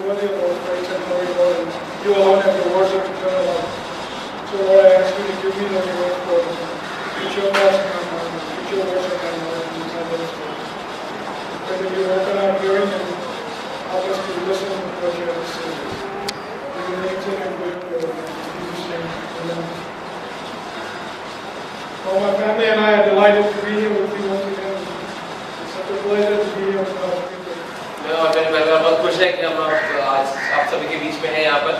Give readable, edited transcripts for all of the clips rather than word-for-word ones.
worthy of all praise and glory, Lord, and you alone have the words of eternal life. So Lord, I ask you to give me those words, Lord, and put your thoughts in my mind, and put your words in my mind, and use my ministry. Pray that you open our hearing and help us to listen to what you have to say. In the name of good prayer, in Jesus' name, amen. Well, my family and I are delighted to be here with you once again. It's such a pleasure to be here with God's people. मैं और मेरे परिवार बहुत खुश है कि हम आज आप सभी के बीच में हैं यहाँ पर।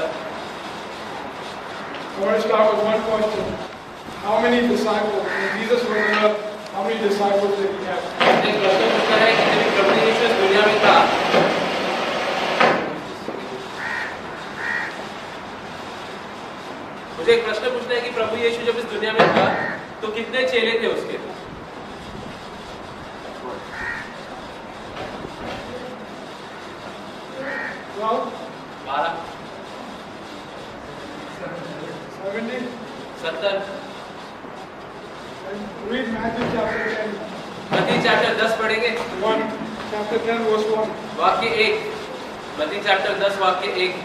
I want to start with one question. How many disciples, when Jesus was on earth, how many disciples did he have? एक प्रश्न पूछना है कि जब प्रभु यीशु इस दुनिया में था, मुझे एक प्रश्न पूछना है कि प्रभु यीशु जब इस दुनिया में था, तो कितने चेले थे उसके? 12, 70? 70। Read Matthew chapter 10. मत्ती चैप्टर 10 पढ़ेंगे। 1, chapter 10, verse 1. वाक्य 1, मत्ती चैप्टर 10 वाक्य 1।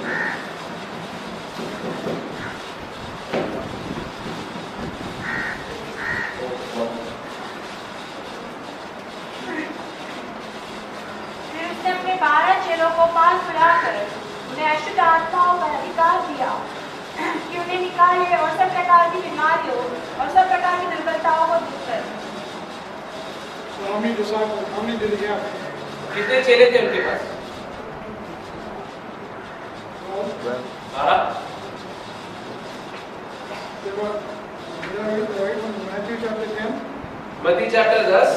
उसने अपने 12 चेलों को पास बुलाकर उन्हें अशुद्ध आत्माओं पर अधिकार दिया कि उन्हें निकाले और सब प्रकार की बीमारियों और सब प्रकार की दुर्बलताओं को दूर करे। So how many disciples, how many did he have? कितने चेले थे उनके पास? 12। Did I read the right one? Matthew chapter 10? मत्ती chapter 10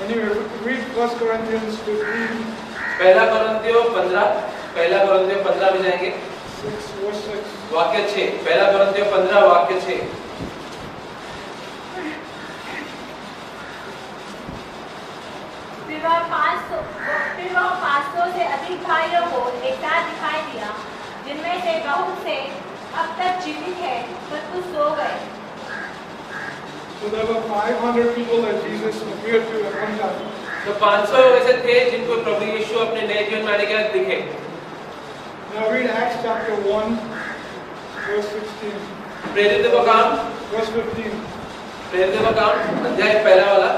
Can you read 1 Corinthians 15, पहला कोरिन्थियों 15 में जाएंगे। 6, verse 6? वाक्य 6, पहला कोरिन्थियों 15 वाक्य 6। फिर वह 500 से अधिक भाइयों को एक साथ दिखाई दिया, जिनमें से बहुत से अब तक जीवित हैं, पर कुछ सो गए। So there were 500 people that Jesus appeared to at one time. तो 500 ऐसे थे जिनको प्रभु यीशु अपने नए जीवन में आने के बाद दिखे। Now read Acts chapter 1, verse 16. प्रेरितों का काम, Verse 15. प्रेरितों का काम अध्याय पहला वाला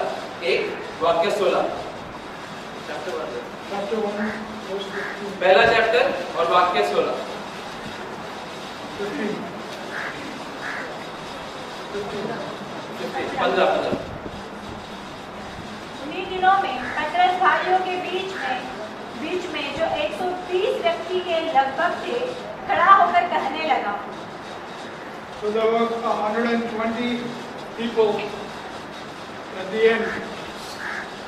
1 वाक्य 16। Chapter 1 Chapter 1, verse 15. पहला चैप्टर और वाक्य 16। 15. 15। उन्हीं दिनों में पतरस भाइयों के बीच में जो 130 व्यक्ति के लगभग थे, खड़ा होकर कहने लगा। So there were 120 people at the end,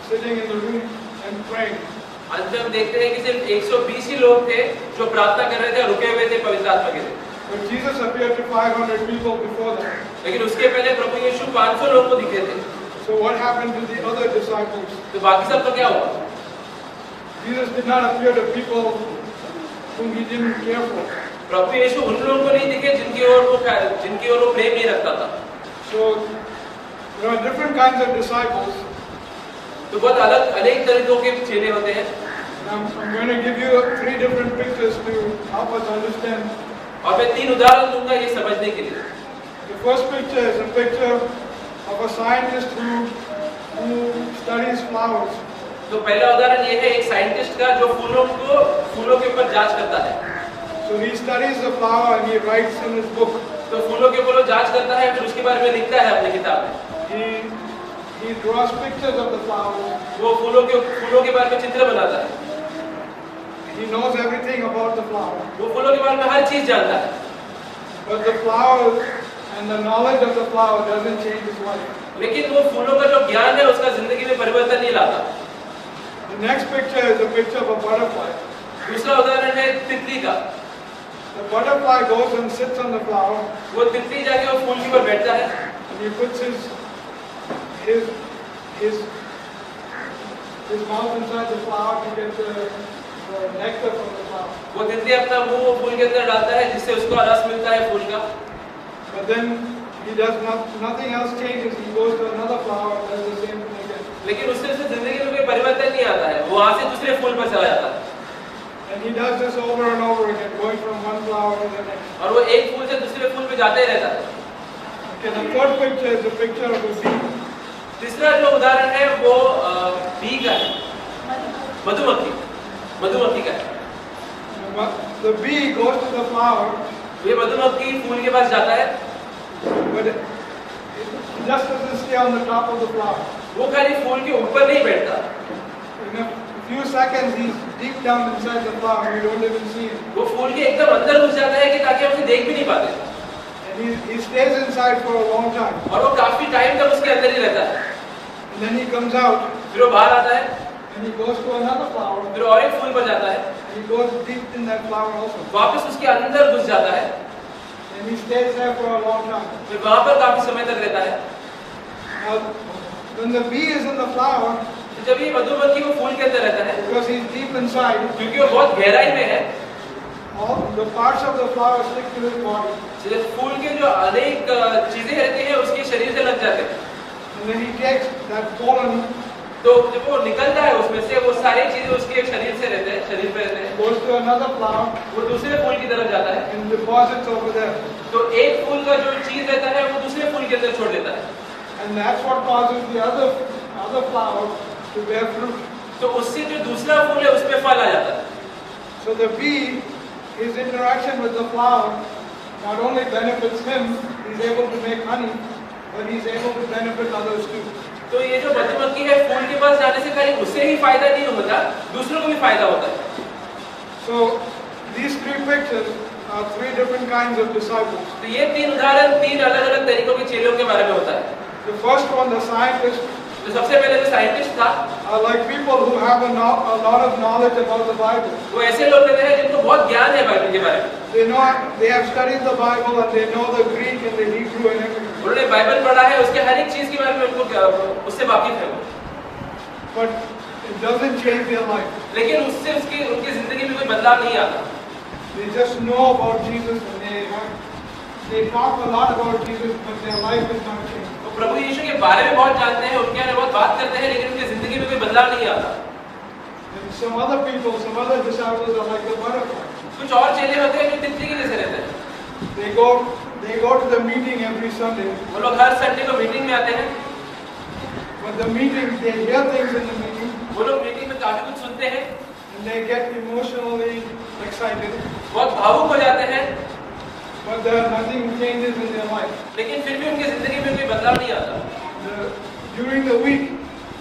sitting in the room and praying. अंत में हम देखते हैं कि सिर्फ 120 ही लोग थे जो प्रार्थना कर रहे थे और रुके हुए थे पवित्र आत्मा के लिए। But Jesus appeared to 500 people before that. लेकिन उसके पहले प्रभु यीशु 500 लोगों को दिखे थे। So what happened to the other disciples? तो बाकी सब का क्या हुआ? Jesus did not appear to people whom he didn't care for. प्रभु यीशु उन लोगों को नहीं दिखे जिनकी ओर वो प्रेम नहीं रखता था। So there are different kinds of disciples. तो बहुत अनेक तरीकों के चेले होते हैं। I'm going to give you 3 different pictures to help us understand. और मैं 3 उदाहरण दूंगा ये समझने के लिए। The first picture is a picture of a scientist who studies flowers. तो पहला उदाहरण ये है एक साइंटिस्ट का जो फूलों के ऊपर जांच करता है। So he studies the flower and he writes in his book. तो फूलों के ऊपर वो जांच करता है, फिर उसके बारे में लिखता है अपनी किताब में। He draws pictures of the flowers. वो फूलों के बारे में चित्र बनाता है। He knows everything about the flower. वो फूलों के बारे में हर चीज जानता है। But the flower and the knowledge of the flower doesn't change his life. लेकिन वो फूलों का जो ज्ञान है उसका जिंदगी में परिवर्तन नहीं लाता। The next picture is a picture of a butterfly. दूसरा उदाहरण है तितली का। the butterfly goes and sits on the flower, वो तितली जाके वो फूल के ऊपर बैठता है and he puts his mouth inside the flower to get the nectar from the flower. वो तितली अपना मुंह वो फूल के अंदर डालता है जिससे उसको रस मिलता है फूल का But then he does nothing else changes. He goes to another flower and does the same thing again. लेकिन उससे जिंदगी में कोई परिवर्तन नहीं आता है वो वहां से दूसरे फूल पर चला जाता है And he does this over and over again, going from one flower to the next. और वो एक फूल से दूसरे फूल पे जाता ही रहता है Okay, the third picture is a picture of a bee. तीसरा जो उदाहरण है वो बी का है मधुमक्खी का है The bee goes to the flower, ये मधुमक्खी फूल के पास जाता है but it just doesn't stay on the top of the flower. वो खाली फूल के ऊपर नहीं बैठता In a few seconds, he's deep down inside the flower. You don't even see him. वो फूल के एकदम अंदर घुस जाता है कि ताकि हम उसे देख भी नहीं पाते And he stays inside for a long time. और वो काफी टाइम तक उसके अंदर ही रहता है And then he comes out फिर वो बाहर आता है and he goes to another flower. फिर और एक फूल पर जाता है And he goes deep in that flower also. वापस उसके अंदर घुस जाता है And he stays there for a long time. फिर वहां पर काफी समय तक रहता है Now, when the bee is in the flower, जब ये मधुमक्खी वो फूल के अंदर रहता है because he's deep inside, क्योंकि वो बहुत गहराई में है all the parts of the flower stick to his body. जब फूल के जो अनेक चीजें रहती हैं उसके शरीर से लग जाते हैं And then he takes that pollen, तो जब वो निकलता है उसमें से वो सारी चीजें उसके शरीर से रहते हैं शरीर पे रहते हैं goes to another flower, वो दूसरे फूल की तरफ जाता है and deposits over there. तो एक फूल का जो चीज रहता है वो दूसरे फूल के अंदर छोड़ देता है And that's what causes the other flower to bear fruit. तो उससे जो दूसरा फूल है उसमें फल आ जाता है So the bee, his interaction with the flower, not only benefits him, he's able to make honey, but he's able to benefit others too. तो ये जो मधुमक्खी है फूल के पास जाने से खाली उससे ही फायदा नहीं होता दूसरों को भी फायदा होता है So these three pictures are three different kinds of disciples. तो ये तीन उदाहरण तीन अलग अलग तरीकों के चेलों के बारे में होता है The first one, the scientists, तो सबसे पहले जो साइंटिस्ट था are like people who have a lot of knowledge about the Bible. वो ऐसे लोग रहते हैं जिनको बहुत ज्ञान है बाइबल के बारे में They have studied the Bible and they know the Greek and the Hebrew and everything. उन्होंने बाइबल पढ़ा है उसके हर एक चीज के बारे में उनको उससे वाकिफ है वो But it doesn't change their life. लेकिन उससे उनकी जिंदगी में कोई बदलाव नहीं आता They just know about Jesus and they talk a lot about Jesus, but their life is not changed. तो प्रभु यीशु के बारे में बहुत जानते हैं उनके बारे में बहुत बात करते हैं लेकिन उनकी जिंदगी में कोई बदलाव नहीं आता And some other people, some other disciples are like the butterfly. कुछ और चेले होते हैं जो तितली के जैसे रहते हैं They go to the meeting every Sunday, वो लोग हर संडे को मीटिंग में आते हैं but the meeting, they hear things in the meeting वो लोग मीटिंग में काफी कुछ सुनते हैं and they get emotionally excited, बहुत भावुक हो जाते हैं but nothing changes in their life. लेकिन फिर भी उनकी जिंदगी में कोई बदलाव नहीं आता During the week,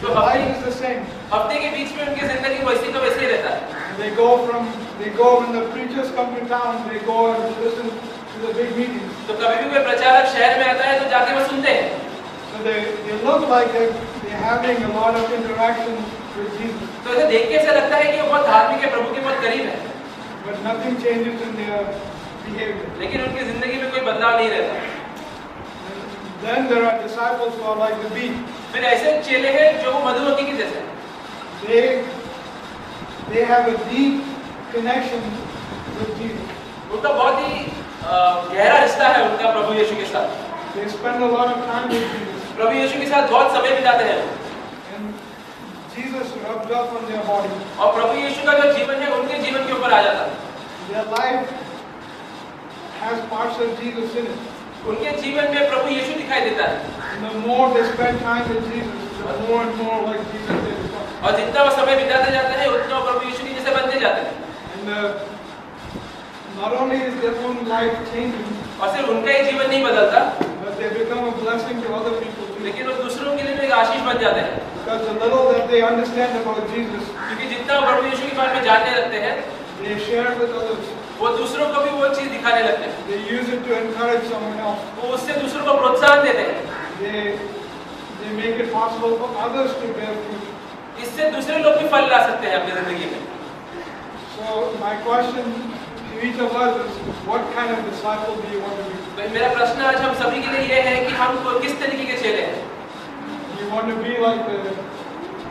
So the life is the same. हफ्ते के बीच में उनकी जिंदगी वैसी का वैसे ही रहता है They go when the preachers come to town, they go and listen to the big meetings. तो कभी भी कोई प्रचारक शहर में आता है तो जाके वो सुनते हैं So they look like they're having a lot of interaction with Jesus, तो ऐसे देख के ऐसा लगता है कि वो बहुत धार्मिक है प्रभु के बहुत करीब है but nothing changes in their behavior. लेकिन उनकी जिंदगी में कोई बदलाव नहीं रहता Then there are disciples who are like the bee. फिर ऐसे चेले हैं जो वो मधुमक्खी के जैसे हैं They have a deep connection with Jesus. उनका बहुत ही गहरा रिश्ता है उनका प्रभु यीशु के साथ They spend a lot of time with Jesus. प्रभु यीशु के साथ बहुत समय बिताते हैं And Jesus rubs off on their body. और प्रभु यीशु का जो जीवन है उनके जीवन के ऊपर आ जाता है Their life has parts of Jesus in it. उनके जीवन में प्रभु यीशु दिखाई देता है And the more they spend time with Jesus, the more and more like Jesus they become. और जितना वो समय बिताते जाते हैं उतना वो प्रभु यीशु के जैसे बनते जाते हैं And not only is their own life changing, और सिर्फ उनका ही जीवन नहीं बदलता but they become a blessing to other people too. लेकिन वो दूसरों के लिए भी एक आशीष बन जाते हैं Because the little that they understand about Jesus, क्योंकि जितना वो प्रभु यीशु के बारे में जानने लगते हैं they share it with others. वो दूसरों को भी वो चीज दिखाने लगते हैं They use it to encourage someone else. वो उससे दूसरों को प्रोत्साहन देते हैं They make it possible for others to bear fruit. इससे दूसरे लोग भी फल ला सकते हैं अपनी जिंदगी में So my question to to each of us is, what kind of disciple do you want to be? तो मेरा प्रश्न आज हम सभी के लिए ये है कि हम किस तरीके के चेले हैं? Do you want to be like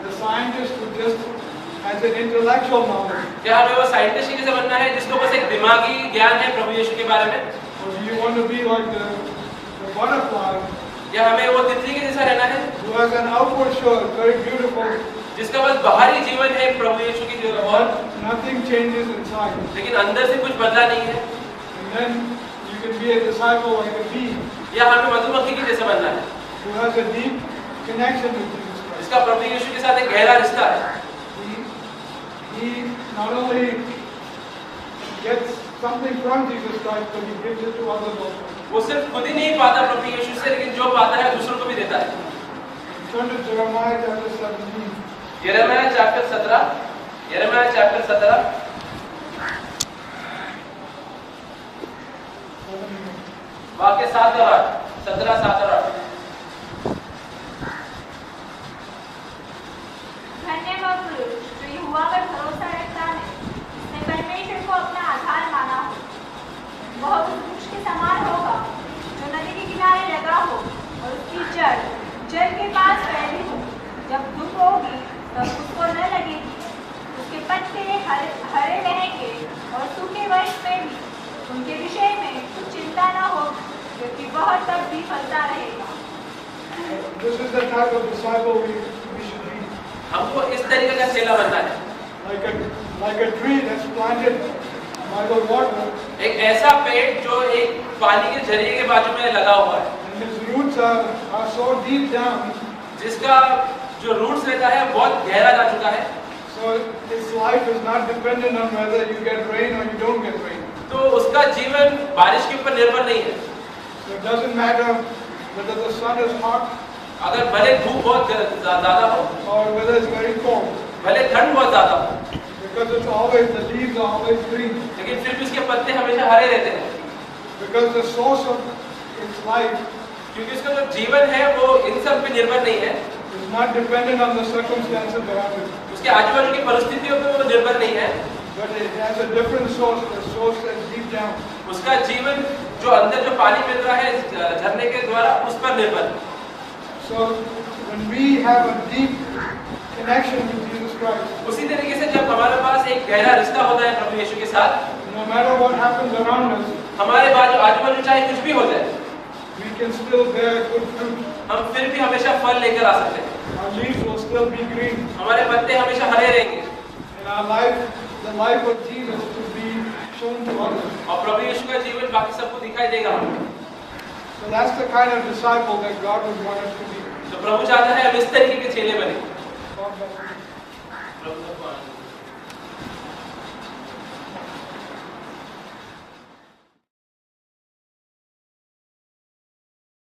the scientist who just has an intellectual knowledge? क्या हमें वो साइंटिस्ट की जैसे बनना है जिसको बस एक दिमागी ज्ञान है प्रभु यीशु के बारे में? Or do you want to be like the butterfly या हमें वो तितली के जैसा रहना है who has an outward show, very beautiful, जिसका बस बाहरी जीवन है प्रभु यीशु की जो और but nothing changes inside? लेकिन अंदर से कुछ बदला नहीं है? And then you can be a disciple like a bee या हमें मधुमक्खी की जैसे बनना है who has a deep connection with Jesus Christ. जिसका प्रभु यीशु के साथ एक गहरा रिश्ता है? He not only gets something from Jesus Christ, but he gives it to others also. वो सिर्फ खुद ही नहीं पाता प्रभु यीशु से, लेकिन जो पाता है दूसरों को भी देता है। Turn to Jeremiah chapter 17. यिर्मयाह चैप्टर 17, यिर्मयाह चैप्टर 17 वाक्य 7 और 8, 17, 7 और 8। धन्य वह पुरुष जो यहोवा पर भरोसा रखता है, जिसने परमेश्वर को अपना आधार माना हो। वह उस वृक्ष के समान होगा जो नदी के किनारे लगा हो और उसकी जड़ जल के पास फैली हो। जब धूप होगी तब उसको न लगेगी, उसके पत्ते हरे रहेंगे और सूखे वर्ष में भी उनके विषय में कुछ चिंता न हो, क्योंकि वह तब भी फलता रहेगा। This is the type of disciple we should be. हमको इस तरीके का चेला बनना है, Like a tree that's planted by the water, एक ऐसा पेड़ जो एक पानी के झरिए के बाजू में लगा हुआ है, and his roots are so deep down, जिसका जो रूट्स रहता है बहुत गहरा जा चुका है। so his life is not dependent on whether you get rain or you don't get rain. तो उसका जीवन बारिश के ऊपर निर्भर नहीं है। So it doesn't matter whether the sun is hot अगर भले धूप बहुत ज्यादा हो, or whether it's very cold, भले ठंड बहुत ज्यादा हो, because it's always, the leaves are always green, लेकिन फिर भी उसके पत्ते हमेशा हरे रहते हैं, because the source of its life क्योंकि उसका जो जीवन है वो इन सब पे निर्भर नहीं है, is not dependent on the circumstances around it, उसके आजू बाजू की परिस्थितियों पे वो निर्भर नहीं है। but it has a different source, the source that's deep down. उसका जीवन जो अंदर जो पानी मिल रहा है झरने के द्वारा उस पर निर्भर है। So when we have a deep connection with Jesus Christ, उसी तरीके से जब हमारे पास एक गहरा रिश्ता होता है प्रभु यीशु के साथ, no matter what happens around us, हमारे आजू बाजू चाहे कुछ भी हो जाए, we can still bear good fruit. हम फिर भी हमेशा फल लेकर आ सकते हैं। Our leaves will still be green. हमारे पत्ते हमेशा हरे रहेंगे In our life, the life of Jesus will be shown to others. और प्रभु यीशु का जीवन बाकी सबको दिखाई देगा। So that's the kind of disciple that God would want us to be. तो प्रभु चाहता है हम इस तरीके के चेले बने। God bless you. प्रभु